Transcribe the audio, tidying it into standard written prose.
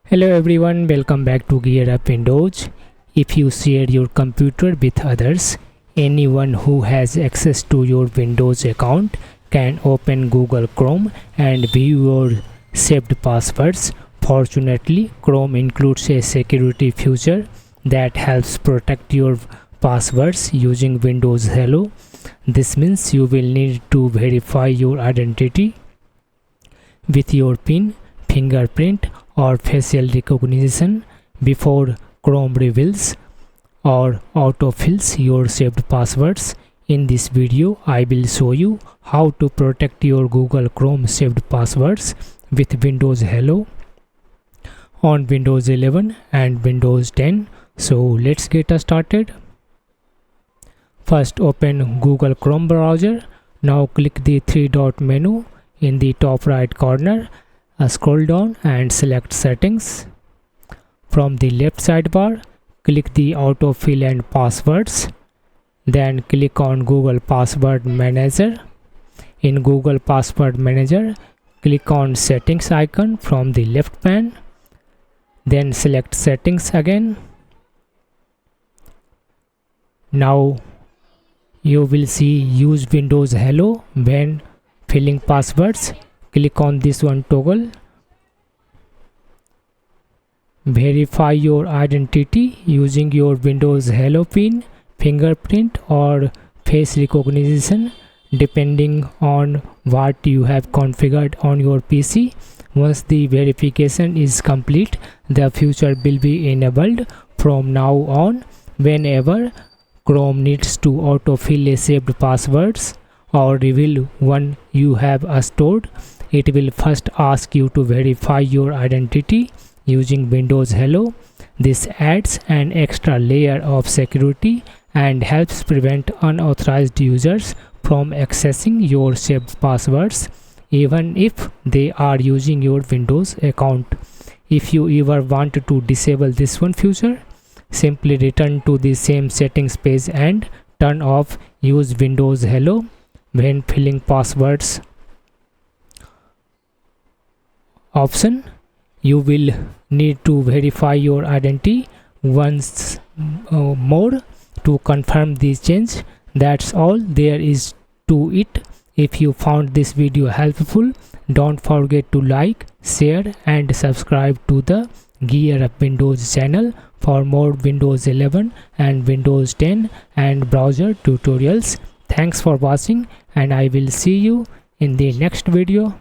Hello everyone, welcome back to Gear Up Windows. If you share your computer with others, anyone who has access to your Windows account can open Google Chrome and view your saved passwords. Fortunately, Chrome includes a security feature that helps protect your passwords using Windows Hello. This means you will need to verify your identity with your PIN, fingerprint, or facial recognition before Chrome reveals or autofills your saved passwords. In this video, I will show you how to protect your Google Chrome saved passwords with Windows Hello on Windows 11 and Windows 10. So let's get started. First, open Google Chrome browser. Now click the three-dot menu in the top right corner. Scroll down and select Settings. From the left sidebar, click the Autofill and Passwords. Then click on Google Password Manager. In Google Password Manager, click on Settings icon from the left pane. Then select Settings again. Now you will see Use Windows Hello when filling passwords. Click on this one toggle. Verify your identity using your Windows Hello PIN, fingerprint, or face recognition depending on what you have configured on your PC. Once the verification is complete, the feature will be enabled from now on. Whenever Chrome needs to autofill a saved passwords or reveal one you have stored, it will first ask you to verify your identity using Windows Hello. This adds an extra layer of security and helps prevent unauthorized users from accessing your saved passwords, even if they are using your Windows account. If you ever want to disable this one feature, simply return to the same settings page and turn off Use Windows Hello when filling passwords option. You will need to verify your identity once more to confirm this change. That's all there is to it. If you found this video helpful, don't forget to like, share, and subscribe to the Gear Up Windows channel for more Windows 11 and Windows 10 and browser tutorials. Thanks for watching, and I will see you in the next video.